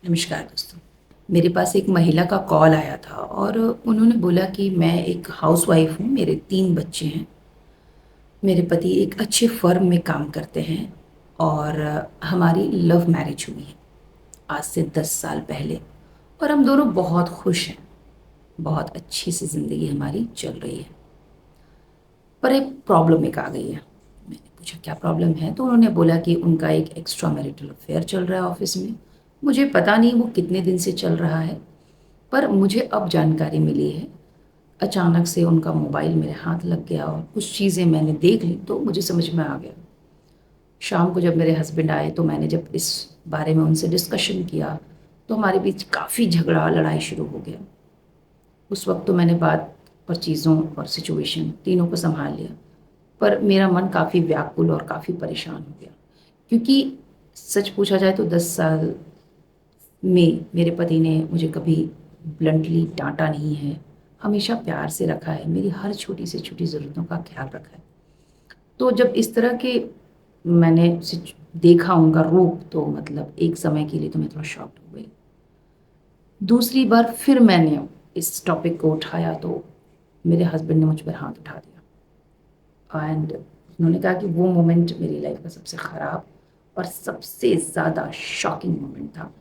नमस्कार दोस्तों। मेरे पास एक महिला का कॉल आया था और उन्होंने बोला कि मैं एक हाउसवाइफ़ हूँ, मेरे 3 बच्चे हैं। मेरे पति एक अच्छे फ़र्म में काम करते हैं और हमारी लव मैरिज हुई है, आज से 10 साल पहले और हम दोनों बहुत खुश हैं। बहुत अच्छी सी ज़िंदगी हमारी चल रही है। पर एक प्रॉब्लम एक आ गई है। मैंने पूछा क्या प्रॉब्लम है? तो उन्होंने बोला कि उनका एक एक्स्ट्रा मैरिटल अफ़ेयर चल रहा है ऑफ़िस में। मुझे पता नहीं वो कितने दिन से चल रहा है। पर मुझे अब जानकारी मिली है, अचानक से उनका मोबाइल मेरे हाथ लग गया और कुछ चीज़ें मैंने देख ली तो मुझे समझ में आ गया। शाम को जब मेरे हस्बैंड आए तो मैंने जब इस बारे में उनसे डिस्कशन किया, तो हमारे बीच काफ़ी झगड़ा, लड़ाई शुरू हो गया। उस वक़्त तो मैंने बात और चीज़ों और सिचुएशन तीनों को सँभाल लिया, पर मेरा मन काफ़ी व्याकुल और काफ़ी परेशान हो गया। क्योंकि सच पूछा जाए तो 10 साल में मेरे पति ने मुझे कभी ब्लंटली डाँटा नहीं है, हमेशा प्यार से रखा है, मेरी हर छोटी से छोटी ज़रूरतों का ख़्याल रखा है। तो जब इस तरह के मैंने देखा उनका रूप तो मतलब एक समय के लिए तो मैं थोड़ा शॉक्ड हो गई। दूसरी बार फिर मैंने इस टॉपिक को उठाया तो मेरे हस्बैंड ने मुझ पर हाथ उठा दिया एंड उन्होंने कहा कि वो मोमेंट मेरी लाइफ़ का सबसे ख़राब और सबसे ज़्यादा शॉकिंग मोमेंट था,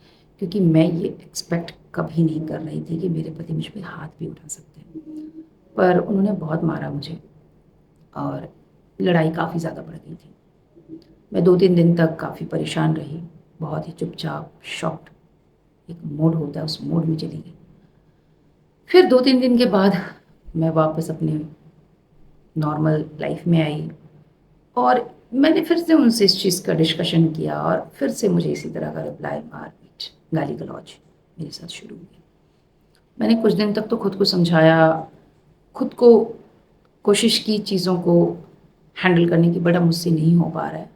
क्योंकि मैं ये एक्सपेक्ट कभी नहीं कर रही थी कि मेरे पति मुझ पे हाथ भी उठा सकते हैं। पर उन्होंने बहुत मारा मुझे और लड़ाई काफ़ी ज़्यादा बढ़ गई थी। मैं 2-3 दिन तक काफ़ी परेशान रही, बहुत ही चुपचाप, शॉक्ड, एक मोड होता है उस मोड में चली गई। फिर 2-3 दिन के बाद मैं वापस अपने नॉर्मल लाइफ़ में आई और मैंने फिर से उनसे इस चीज़ का डिस्कशन किया और फिर से मुझे इसी तरह का रिप्लाई, मार-पीट, गाली-गलौज मेरे साथ शुरू हुई। मैंने कुछ दिन तक तो खुद को समझाया, खुद को कोशिश की चीज़ों को हैंडल करने की, बट अब मुझसे नहीं हो पा रहा है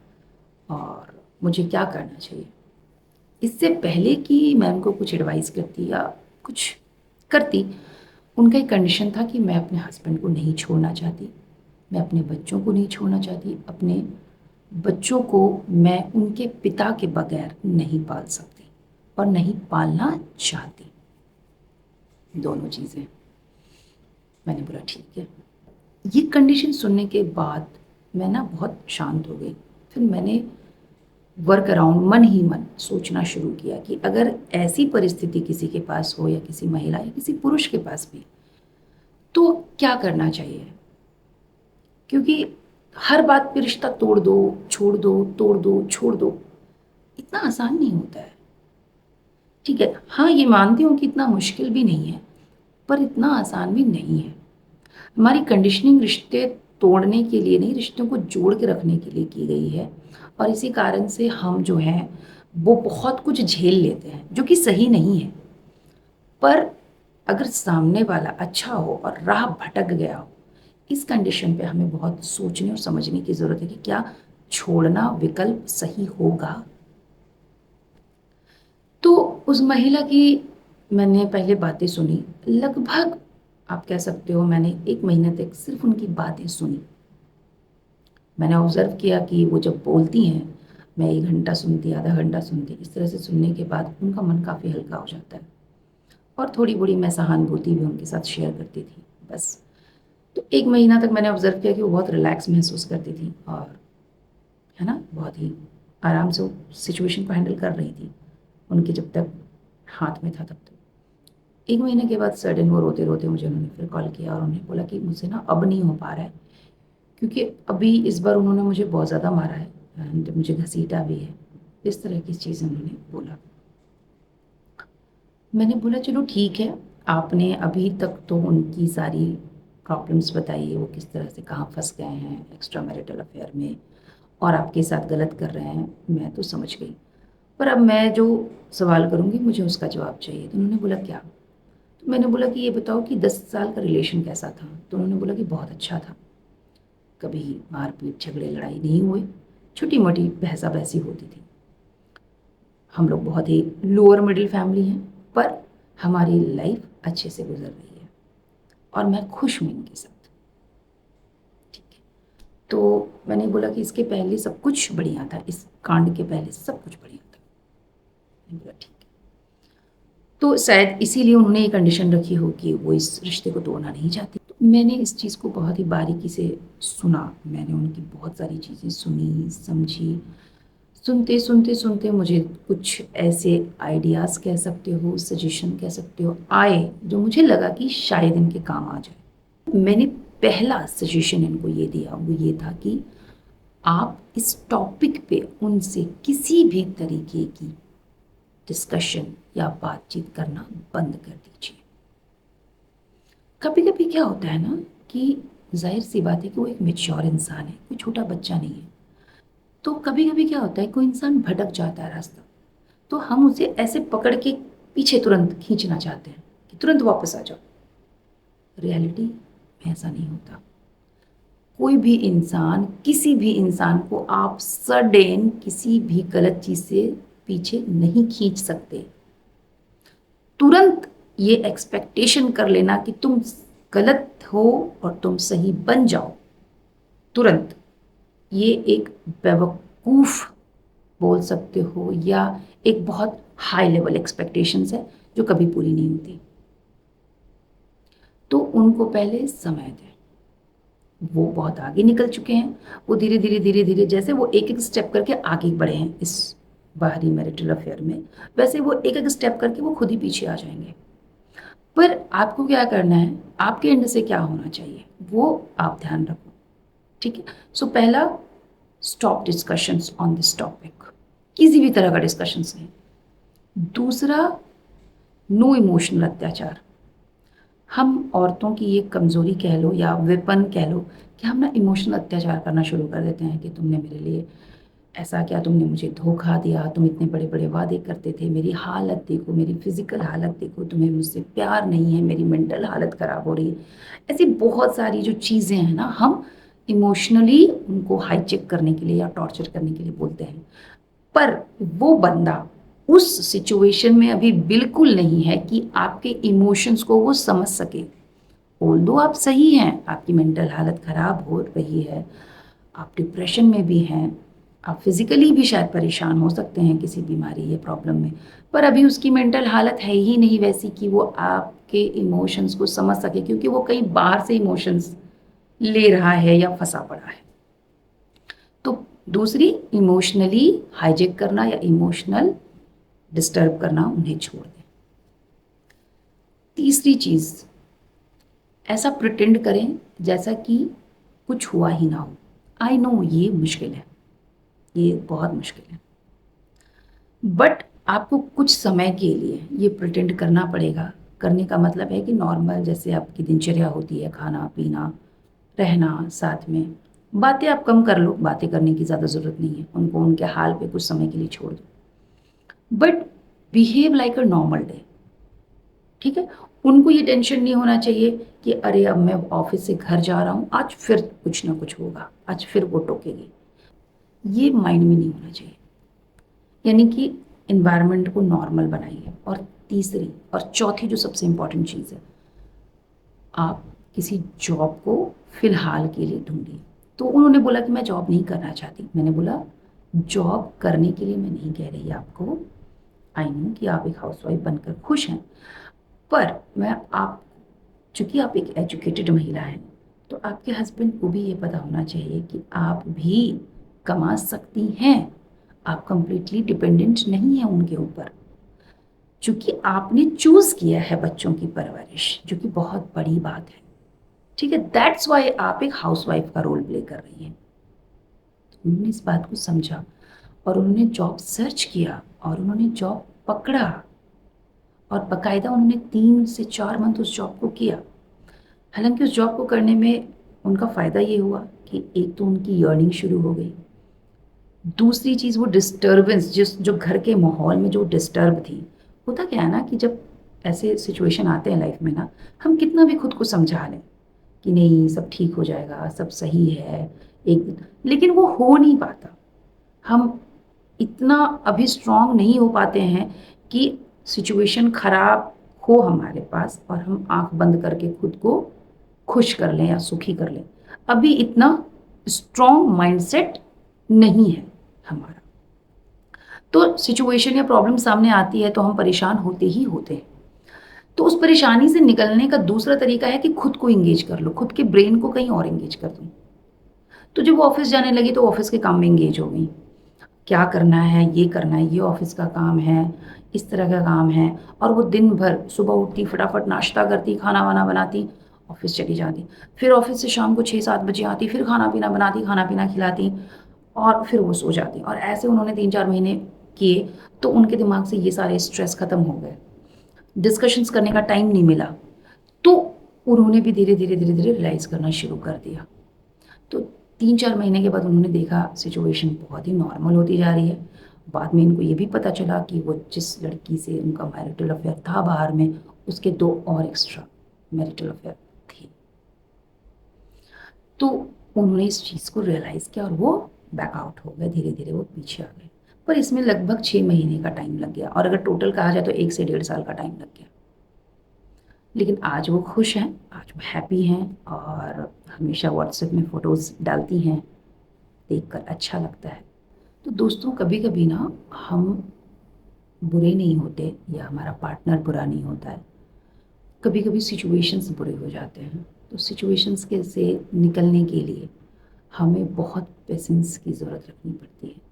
और मुझे क्या करना चाहिए? इससे पहले कि मैं उनको कुछ एडवाइस करती या कुछ करती, उनका एक कंडीशन था कि मैं अपने हस्बैंड को नहीं छोड़ना चाहती, मैं अपने बच्चों को नहीं छोड़ना चाहती, अपने बच्चों को मैं उनके पिता के बगैर नहीं पाल सकती और नहीं पालना चाहती, दोनों चीज़ें। मैंने बोला ठीक है। ये कंडीशन सुनने के बाद मैं ना बहुत शांत हो गई। फिर मैंने वर्क अराउंड मन ही मन सोचना शुरू किया कि अगर ऐसी परिस्थिति किसी के पास हो या किसी महिला या किसी पुरुष के पास भी, तो क्या करना चाहिए? क्योंकि हर बात पे रिश्ता तोड़ दो, छोड़ दो, तोड़ दो, छोड़ दो, इतना आसान नहीं होता है। ठीक है, हाँ, ये मानती हूँ कि इतना मुश्किल भी नहीं है, पर इतना आसान भी नहीं है। हमारी कंडीशनिंग रिश्ते तोड़ने के लिए नहीं, रिश्तों को जोड़ के रखने के लिए की गई है और इसी कारण से हम जो हैं, वो बहुत कुछ झेल लेते हैं, जो कि सही नहीं है। पर अगर सामने वाला अच्छा हो और राह भटक गया हो, इस कंडीशन पे हमें बहुत सोचने और समझने की ज़रूरत है कि क्या छोड़ना विकल्प सही होगा? तो उस महिला की मैंने पहले बातें सुनी, लगभग आप कह सकते हो मैंने 1 महीने तक सिर्फ़ उनकी बातें सुनी। मैंने ऑब्ज़र्व किया कि वो जब बोलती हैं, मैं 1 घंटा सुनती, आधा घंटा सुनती, इस तरह से सुनने के बाद उनका मन काफ़ी हल्का हो जाता है और थोड़ी-बड़ी मैं सहानुभूति भी उनके साथ शेयर करती थी, बस। तो 1 महीना तक मैंने ऑब्ज़र्व किया कि वो बहुत रिलैक्स महसूस करती थी और है ना, बहुत ही आराम से वो सिचुएशन को हैंडल कर रही थी, उनके जब तक हाथ में था तब तक। 1 महीने के बाद सडन वो रोते-रोते मुझे उन्होंने फिर कॉल किया और उन्होंने बोला कि मुझसे ना अब नहीं हो पा रहा है, क्योंकि अभी इस बार उन्होंने मुझे बहुत ज़्यादा मारा है एंड मुझे घसीटा भी है। इस तरह की चीज़ें उन्होंने बोला। मैंने बोला चलो ठीक है, आपने अभी तक तो उनकी सारी प्रॉब्लम्स बताई है, वो किस तरह से कहाँ फँस गए हैं एक्स्ट्रा मैरिटल अफ़ेयर में और आपके साथ गलत कर रहे हैं, मैं तो समझ गई। पर अब मैं जो सवाल करूँगी मुझे उसका जवाब चाहिए। तो उन्होंने बोला क्या? तो मैंने बोला कि ये बताओ कि 10 साल का रिलेशन कैसा था? तो उन्होंने बोला कि बहुत अच्छा था। कभी मार-पीट, झगड़े, लड़ाई नहीं हुए, छोटी-मोटी बहसा-बहसी होती थी। हम लोग बहुत ही लोअर मिडिल फैमिली हैं, पर हमारी लाइफ़ अच्छे से गुज़र रही है और मैं खुश हूँ इनके साथ। ठीक है। तो मैंने बोला कि इसके पहले सब कुछ बढ़िया था, इस कांड के पहले सब कुछ बढ़िया था। मैंने बोला ठीक है। तो शायद इसीलिए उन्होंने ये कंडीशन रखी हो कि वो इस रिश्ते को तोड़ना नहीं चाहती। तो मैंने इस चीज़ को बहुत ही बारीकी से सुना, मैंने उनकी बहुत सारी चीज़ें सुनी, समझी। सुनते मुझे कुछ ऐसे आइडियाज़ कह सकते हो, सजेशन कह सकते हो, आए जो मुझे लगा कि शायद इनके काम आ जाए। मैंने पहला सजेशन इनको ये दिया, वो ये था कि आप इस टॉपिक पे उनसे किसी भी तरीके की डिस्कशन या बातचीत करना बंद कर दीजिए। कभी कभी क्या होता है ना कि जाहिर सी बात है कि वो एक मैच्योर इंसान है, कोई छोटा बच्चा नहीं है। तो कभी कभी क्या होता है, कोई इंसान भटक जाता है रास्ता, तो हम उसे ऐसे पकड़ के पीछे तुरंत खींचना चाहते हैं कि तुरंत वापस आ जाओ। रियलिटी में ऐसा नहीं होता। कोई भी इंसान, किसी भी इंसान को आप सडन किसी भी गलत चीज से पीछे नहीं खींच सकते। तुरंत ये एक्सपेक्टेशन कर लेना कि तुम गलत हो और तुम सही बन जाओ, तुरंत, ये एक बेवकूफ बोल सकते हो या एक बहुत हाई लेवल एक्सपेक्टेशंस है जो कभी पूरी नहीं होती। तो उनको पहले समय दें। वो बहुत आगे निकल चुके हैं, वो धीरे धीरे जैसे वो एक एक स्टेप करके आगे बढ़े हैं इस बाहरी मैरिटल अफेयर में, वैसे वो एक एक स्टेप करके वो खुद ही पीछे आ जाएंगे। पर आपको क्या करना है, आपके एंड से क्या होना चाहिए वो आप ध्यान रखो। ठीक है। सो पहला, stop discussions on this topic, किसी भी तरह का डिस्कशंस नहीं। दूसरा, नो इमोशनल अत्याचार। हम औरतों की ये कमज़ोरी कह लो या वेपन कह लो कि हम ना इमोशनल अत्याचार करना शुरू कर देते हैं कि तुमने मेरे लिए ऐसा किया, तुमने मुझे धोखा दिया, तुम इतने बड़े बड़े वादे करते थे, मेरी हालत देखो, मेरी फिजिकल हालत देखो, तुम्हें मुझसे प्यार नहीं है, मेरी मेंटल हालत ख़राब हो रही है। ऐसी बहुत सारी जो चीज़ें हैं ना, हम इमोशनली उनको हाईचेक करने के लिए या टॉर्चर करने के लिए बोलते हैं। पर वो बंदा उस सिचुएशन में अभी बिल्कुल नहीं है कि आपके इमोशंस को वो समझ सके। ऑल्दो आप सही हैं, आपकी मेंटल हालत ख़राब हो रही है, आप डिप्रेशन में भी हैं, आप फिज़िकली भी शायद परेशान हो सकते हैं किसी बीमारी या प्रॉब्लम में, पर अभी उसकी मेंटल हालत है ही नहीं वैसी कि वो आपके इमोशंस को समझ सके, क्योंकि वो कहीं बाहर से इमोशंस ले रहा है या फंसा पड़ा है। तो दूसरी, इमोशनली हाईजेक करना या इमोशनल डिस्टर्ब करना उन्हें छोड़ दें। तीसरी चीज़, ऐसा प्रिटेंड करें जैसा कि कुछ हुआ ही ना हो। आई नो ये मुश्किल है, ये बहुत मुश्किल है, बट आपको कुछ समय के लिए ये प्रिटेंड करना पड़ेगा। करने का मतलब है कि नॉर्मल जैसे आपकी दिनचर्या होती है, खाना पीना, रहना साथ में, बातें आप कम कर लो, बातें करने की ज़्यादा ज़रूरत नहीं है, उनको उनके हाल पे कुछ समय के लिए छोड़ दो, but behave like a normal day. ठीक है। उनको ये टेंशन नहीं होना चाहिए कि अरे अब मैं ऑफिस से घर जा रहा हूँ, आज फिर कुछ ना कुछ होगा, आज फिर वो टोकेगी, ये माइंड में नहीं होना चाहिए। यानी कि इन्वायरमेंट को नॉर्मल बनाइए। और तीसरी और चौथी जो सबसे इम्पॉर्टेंट चीज़ है, आप किसी जॉब को फिलहाल के लिए ढूंढिए। तो उन्होंने बोला कि मैं जॉब नहीं करना चाहती। मैंने बोला जॉब करने के लिए मैं नहीं कह रही आपको, आई नो कि आप एक हाउसवाइफ बनकर खुश हैं, पर मैं आप, चूंकि आप एक एजुकेटेड महिला हैं, तो आपके हस्बैंड को भी ये पता होना चाहिए कि आप भी कमा सकती हैं, आप कंप्लीटली डिपेंडेंट नहीं हैं उनके ऊपर। चूंकि आपने चूज किया है बच्चों की परवरिश, जो कि बहुत बड़ी बात है। ठीक है, दैट्स वाई आप एक हाउसवाइफ का रोल प्ले कर रही हैं। तो उन्होंने इस बात को समझा और उन्होंने जॉब सर्च किया और उन्होंने जॉब पकड़ा और बाकायदा उन्होंने 3 से 4 मंथ उस जॉब को किया। हालांकि उस जॉब को करने में उनका फ़ायदा ये हुआ कि एक तो उनकी अर्निंग शुरू हो गई, दूसरी चीज़ वो डिस्टर्बेंस, जिस जो घर के माहौल में जो डिस्टर्ब थी। होता क्या है ना कि जब ऐसे सिचुएशन आते हैं लाइफ में ना, हम कितना भी खुद को समझा लें कि नहीं सब ठीक हो जाएगा, सब सही है एक दिन, लेकिन वो हो नहीं पाता। हम इतना अभी स्ट्रांग नहीं हो पाते हैं कि सिचुएशन खराब हो हमारे पास और हम आंख बंद करके खुद को खुश कर लें या सुखी कर लें। अभी इतना स्ट्रांग माइंडसेट नहीं है हमारा। तो सिचुएशन या प्रॉब्लम सामने आती है तो हम परेशान होते ही होते हैं, तो उस परेशानी से निकलने का दूसरा तरीका है कि खुद को एंगेज कर लो, खुद के ब्रेन को कहीं और एंगेज कर दो। तो जब वो ऑफ़िस जाने लगी तो ऑफ़िस के काम में एंगेज हो गई। क्या करना है, ये करना है, ये ऑफ़िस का काम है, इस तरह का काम है, और वो दिन भर सुबह उठती, फटाफट नाश्ता करती, खाना-वाना बनाती, ऑफ़िस चली जाती। फिर ऑफ़िस से शाम को 6-7 बजे आती, फिर खाना-पीना बनाती, खाना-पीना खिलाती और फिर वो सो जाती। और ऐसे उन्होंने 3-4 महीने किए, तो उनके दिमाग से ये सारे स्ट्रेस खत्म हो गए। डिस्कशंस करने का टाइम नहीं मिला, तो उन्होंने भी धीरे-धीरे रियलाइज़ करना शुरू कर दिया। तो 3-4 महीने के बाद उन्होंने देखा सिचुएशन बहुत ही नॉर्मल होती जा रही है। बाद में इनको ये भी पता चला कि वो जिस लड़की से उनका मैरिटल अफ़ेयर था बाहर में, उसके 2 और एक्स्ट्रा मैरिटल अफ़ेयर थे। तो उन्होंने इस चीज़ को रियलाइज़ किया और वो बैक आउट हो गए, धीरे-धीरे वो पीछे आ गए। पर इसमें लगभग 6 महीने का टाइम लग गया, और अगर टोटल कहा जाए तो 1 से डेढ़ साल का टाइम लग गया। लेकिन आज वो खुश हैं, आज वो हैप्पी हैं और हमेशा व्हाट्सएप में फ़ोटोज़ डालती हैं, देखकर अच्छा लगता है। तो दोस्तों, कभी-कभी ना हम बुरे नहीं होते या हमारा पार्टनर बुरा नहीं होता है। कभी-कभी सिचुएशंस बुरे हो जाते हैं। तो सिचुएशंस के से निकलने के लिए हमें बहुत पेशेंस की ज़रूरत रखनी पड़ती है।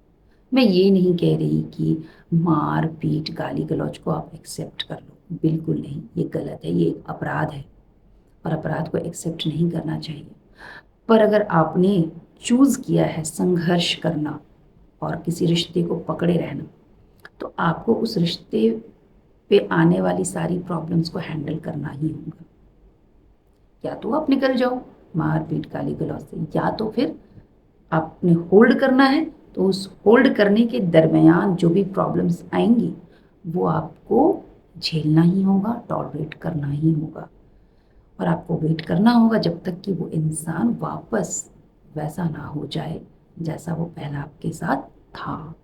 मैं ये नहीं कह रही कि मार-पीट, गाली-गलौज को आप एक्सेप्ट कर लो, बिल्कुल नहीं, ये गलत है, ये एक अपराध है और अपराध को एक्सेप्ट नहीं करना चाहिए। पर अगर आपने चूज़ किया है संघर्ष करना और किसी रिश्ते को पकड़े रहना, तो आपको उस रिश्ते पे आने वाली सारी प्रॉब्लम्स को हैंडल करना ही होगा। या तो आप निकल जाओ मार-पीट, गाली-गलौज से, या तो फिर आपने होल्ड करना है, तो उस होल्ड करने के दरमियान जो भी प्रॉब्लम्स आएँगी, वो आपको झेलना ही होगा, टॉलरेट करना ही होगा। और आपको वेट करना होगा जब तक कि वो इंसान वापस वैसा ना हो जाए, जैसा वो पहला आपके साथ था।